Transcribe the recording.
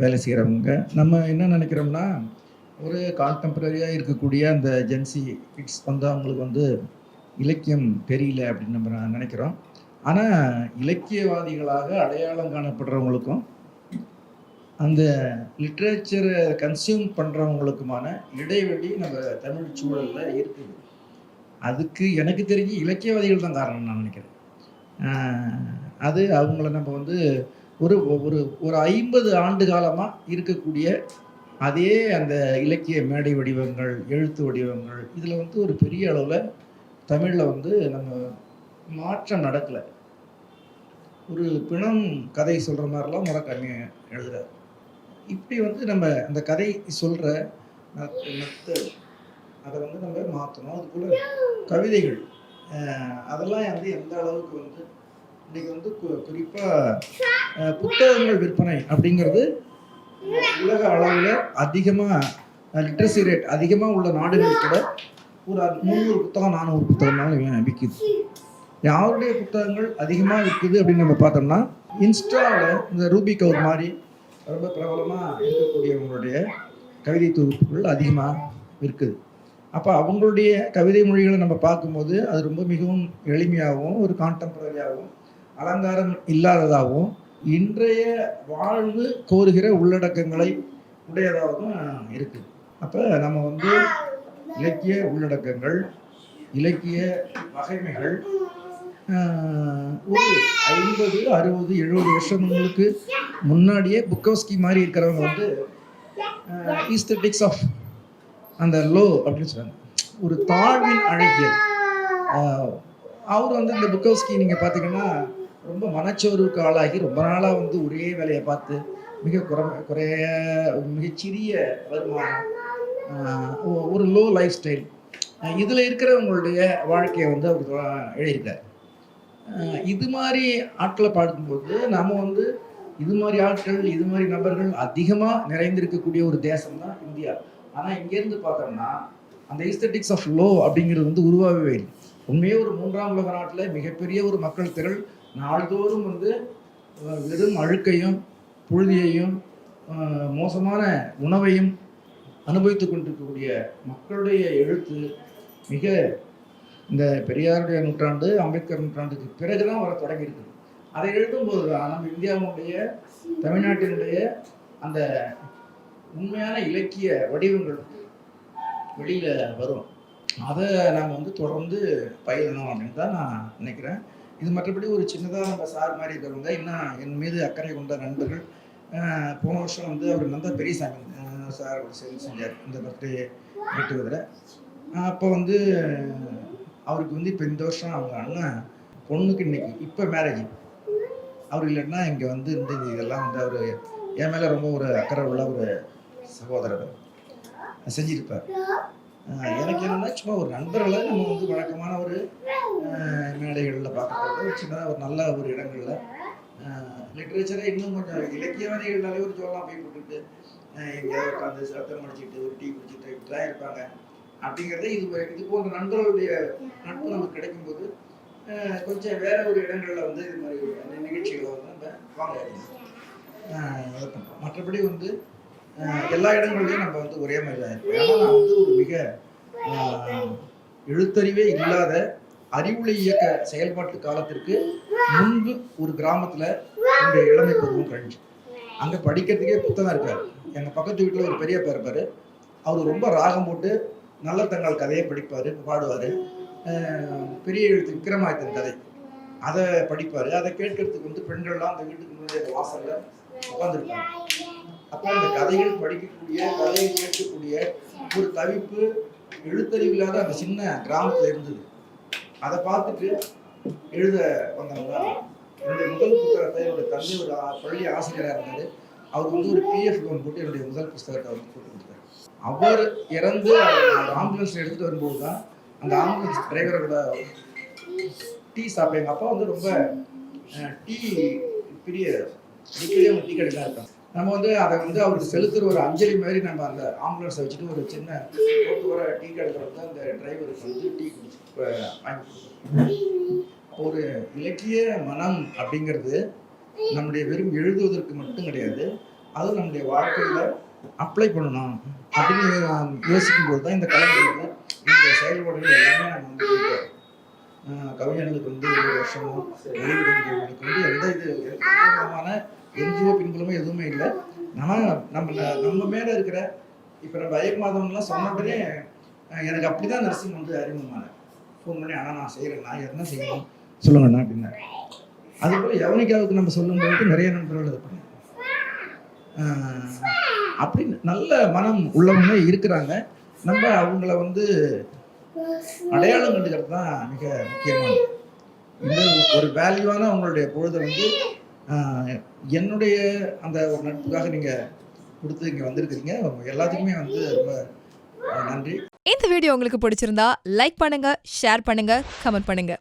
வேலை செய்கிறவங்க நம்ம என்ன நினைக்கிறோம்னா, ஒரு கான்டெம்பரரியாக இருக்கக்கூடிய அந்த ஜென்சி கிட்ஸ் வந்து அவங்களுக்கு வந்து இலக்கியம் தெரியல அப்படின்னு நம்ம நினைக்கிறோம். ஆனால் இலக்கியவாதிகளாக அடையாளம் காணப்படுறவங்களுக்கும் அந்த லிட்ரேச்சரை கன்சியூம் பண்ணுறவங்களுக்குமான இடைவெளி நம்ம தமிழ் சூழலில் இருக்குது. அதுக்கு எனக்கு தெரிஞ்சு இலக்கியவாதிகள் தான் காரணம் நான் நினைக்கிறேன். அது அவங்கள நம்ம வந்து ஒரு ஒரு ஒரு 50 ஆண்டு காலமாக இருக்கக்கூடிய அதே அந்த இலக்கிய மேடை வடிவங்கள், எழுத்து வடிவங்கள் இதில் வந்து ஒரு பெரிய அளவில் தமிழில் வந்து நம்ம மாற்றம் நடக்கலை. ஒரு பிணம் கதை சொல்கிற மாதிரிலாம் முறக்கண்ணி எழுதுகிறார். இப்படி வந்து நம்ம அந்த கதை சொல்கிற மெத்தட் அதை வந்து நம்ம மாற்றணும். அதுக்குள்ள கவிதைகள் அதெல்லாம் வந்து எந்த அளவுக்கு வந்து இன்றைக்கி வந்து குறிப்பாக புத்தகங்கள் விற்பனை அப்படிங்கிறது உலக அளவில் அதிகமாக லிட்ரஸி ரேட் அதிகமாக உள்ள நாடுகள் கூட ஒரு 300 புத்தகம் 400 புத்தகம்னாலும் விற்கிது. யாருடைய புத்தகங்கள் அதிகமாக விற்குது அப்படின்னு நம்ம பார்த்தோம்னா, இன்ஸ்டாவில் இந்த ரூபி கவுர் மாதிரி ரொம்ப பிரபலமாக இருக்கக்கூடியவங்களுடைய கவிதை தொகுப்புகள் அதிகமாக இருக்குது. அப்போ அவங்களுடைய கவிதை மொழிகளை நம்ம பார்க்கும்போது அது ரொம்ப மிகவும் எளிமையாகவும் ஒரு கான்டெம்பரரியாகவும் அலங்காரம் இல்லாததாகவும் இன்றைய வாழ்வு கோருகிற உள்ளடக்கங்களை உடையதாகவும் இருக்குது. அப்போ நம்ம வந்து இலக்கிய உள்ளடக்கங்கள், இலக்கிய வகைமைகள் ஒரு 50, 60, 70 வருஷங்களுக்கு முன்னாடியே புக்கோஸ்கி மாதிரி இருக்கிறவங்க வந்து ஈஸ்தட்டிக்ஸ் ஆஃப் அந்த லோ அப்படின்னு சொல்றாங்க, ஒரு தாழ்வின் அழகியல். அவர் வந்து இந்த புக்கோஸ்கி நீங்கள் பார்த்தீங்கன்னா ரொம்ப மனச்சோர்வுக்கு ஆளாகி ரொம்ப நாளாக வந்து ஒரே வேலையை பார்த்து மிகச்சிறிய வருமானம், ஒரு லோ லைஃப் ஸ்டைல், இதில் இருக்கிறவங்களுடைய வாழ்க்கையை வந்து அவர் எழுதியிருக்கார். இது மாதிரி ஆட்களை பார்க்கும்போது நம்ம வந்து இது மாதிரி ஆட்கள், இது மாதிரி நபர்கள் அதிகமாக நிறைந்திருக்கக்கூடிய ஒரு தேசம் தான் இந்தியா. ஆனால் இங்கேருந்து பார்த்தோம்னா அந்த ஈஸ்தட்டிக்ஸ் ஆஃப் லோ அப்படிங்கிறது வந்து உருவாகவே இல்லை. உண்மையே ஒரு 3ஆம் உலக நாட்டில் மிகப்பெரிய ஒரு மக்கள் திரள் நாள்தோறும் வந்து வெறும் அழுக்கையும் புழுதியையும் மோசமான உணவையும் அனுபவித்து கொண்டிருக்கக்கூடிய மக்களுடைய எழுத்து மிக இந்த பெரியாருடைய நூற்றாண்டு, அம்பேத்கர் நூற்றாண்டுக்கு பிறகுதான் வர தொடங்கியிருக்குது. அதை எழுதும்போது தான் நம்ம இந்தியாவுடைய தமிழ்நாட்டினுடைய அந்த உண்மையான இலக்கிய வடிவங்கள் வெளியில் வரும். அதை நாம் வந்து தொடர்ந்து பயிரணும் அப்படின்னு தான் நான் நினைக்கிறேன். இது மற்றபடி ஒரு சின்னதாக நம்ம சார் மாதிரி இருக்கிறவங்க இன்னும் என் மீது அக்கறை கொண்ட நண்பர்கள், போன வருஷம் வந்து அவர் நந்தா பெரியசாமி சார் சேர்ந்து செஞ்சார் இந்த பர்த்டே கெட்டுவதில். அப்போ வந்து அவருக்கு வந்து இப்போ இந்த வருஷம் அவங்க அண்ணன் பொண்ணுக்கு இன்னைக்கு இப்போ மேரேஜ். அவர் இல்லைன்னா இங்கே வந்து இந்த இதெல்லாம் வந்து அவர் என் மேலே ரொம்ப ஒரு அக்கறை உள்ள ஒரு சகோதரர் செஞ்சிருப்பார். எனக்கு என்னென்னா சும்மா ஒரு நண்பர்களை நம்ம வந்து வழக்கமான ஒரு மேடைகளில் பார்க்கறது ஒரு சின்னதாக ஒரு நல்ல ஒரு இடங்களில் லிட்ரேச்சரை இன்னும் கொஞ்சம் இலக்கியவாதிகள்னாலே ஒரு ஜோலாம் போய் போட்டுட்டு எங்கேயாவது உட்காந்து சத்தம் அடிச்சுட்டு ஒரு டீ குடிச்சுட்டு இப்படிலாம் இருப்பாங்க. அப்படிங்கிறத இது போன்ற நண்பர்களுடைய நட்பு நமக்கு கிடைக்கும்போது கொஞ்சம் வேற ஒரு இடங்களில் வந்து இது மாதிரி நிகழ்ச்சிகளை வந்து நம்ம வாங்க பண்ணுறோம். மற்றபடி வந்து எல்லா இடங்கள்லையும் நம்ம வந்து ஒரே மாதிரி தான் இருப்போம். ஏன்னா நான் வந்து ஒரு மிக எழுத்தறிவே இல்லாத அறிவுலை இயக்க செயல்பாட்டு காலத்திற்கு முன்பு ஒரு கிராமத்தில் என்னுடைய இளமை பருவம் கழிஞ்சு அங்கே படிக்கிறதுக்கே புத்தகம் இருக்காரு. எங்கள் பக்கத்து வீட்டில் ஒரு பெரிய பேர் இருப்பார். அவர் ரொம்ப ராகம் போட்டு நல்ல தங்கால் கதையை படிப்பார், பாடுவார். பெரிய எழுத்து விக்ரமாதித்தன் கதை அதை படிப்பார். அதை கேட்கறதுக்கு வந்து பெண்கள்லாம் அந்த வீட்டுக்கு முன்னாடி வாசலில் உட்காந்துருப்பாங்க. அப்போ அந்த கதைகள் படிக்கக்கூடிய, கதையை கேட்கக்கூடிய ஒரு தவிப்பு எழுத்தறிவில்லாத அந்த சின்ன கிராமத்தில் இருந்தது. அதை பார்த்துட்டு எழுத வந்தவங்க என்னுடைய முதல் புத்தகத்தை என்னுடைய தந்தை ஒரு பள்ளி ஆசிரியராக இருந்தார். அவர் வந்து ஒரு பிஎஃப் லோன் போட்டு என்னுடைய முதல் புத்தகத்தை வந்து போட்டு கொடுத்தாரு. அவர் இறந்து அந்த ஆம்புலன்ஸ் எடுத்துகிட்டு வரும்போது தான் அந்த ஆம்புலன்ஸ் டிரைவரோட டீ சாப்பிட எங்கள் அப்பா வந்து ரொம்ப டீ பிரிய அடிக்கடி அவங்க டீ கடையில் இருக்காங்க. நம்ம வந்து அதை வந்து அவருக்கு செலுத்துகிற ஒரு அஞ்சலி மாதிரி நம்ம அந்த ஆம்புலன்ஸை வச்சுட்டு ஒரு சின்ன போட்டு வர டீ கடையில் வந்து அந்த டிரைவருக்கு வந்து டீ குடிச்சு வாங்கி கொடுக்குறோம். ஒரு இலக்கிய மனம் அப்படிங்கிறது நம்முடைய வெறும் எழுதுவதற்கு மட்டும் கிடையாது, அது நம்முடைய வாழ்க்கையில் அப்ளை பண்ணணும் அப்படின்னு யோசிக்கும்போது தான் இந்த கலைஞருக்கு இந்த செயல்பாடுகள் எல்லாமே நம்ம வந்து கொடுப்போம். கவிஞர்களுக்கு வந்து 1 வருஷமோ வெளியிடுறவங்களுக்கு வந்து எந்த விதமான என்ஜிஓ பின்புலமோ எதுவுமே இல்லை. நம்ம மேலே இருக்கிற இப்போ நம்ம ஐயமாதவன்லாம் சொன்ன உடனே எனக்கு அப்படி தான் நர்சிங் வந்து அறிமுகமானேன். ஃபோன் பண்ணி ஆனால் நான் செய்கிறேண்ணா என்ன செய்யணும் சொல்லுங்கண்ணா அப்படின்னா. அதுபோல் யவனிகாவுக்கு நம்ம சொல்லும்போது நிறைய நண்பர்கள் இது பண்ணாங்க. அப்படி நல்ல மனம் உள்ளவங்க இருக்கிறாங்க. நம்ம அவங்கள வந்து அடையாளம் கண்டுக்கிறது தான் மிக முக்கியமானது. இந்த ஒரு வேல்யூவான உங்களுடைய பொழுதை வந்து என்னுடைய அந்த ஒரு நட்புக்காக நீங்கள் கொடுத்து இங்கே வந்திருக்கிறீங்க. எல்லாத்துக்குமே வந்து ரொம்ப நன்றி. இந்த வீடியோ உங்களுக்கு பிடிச்சிருந்தா லைக் பண்ணுங்க, ஷேர் பண்ணுங்க, கமெண்ட் பண்ணுங்க.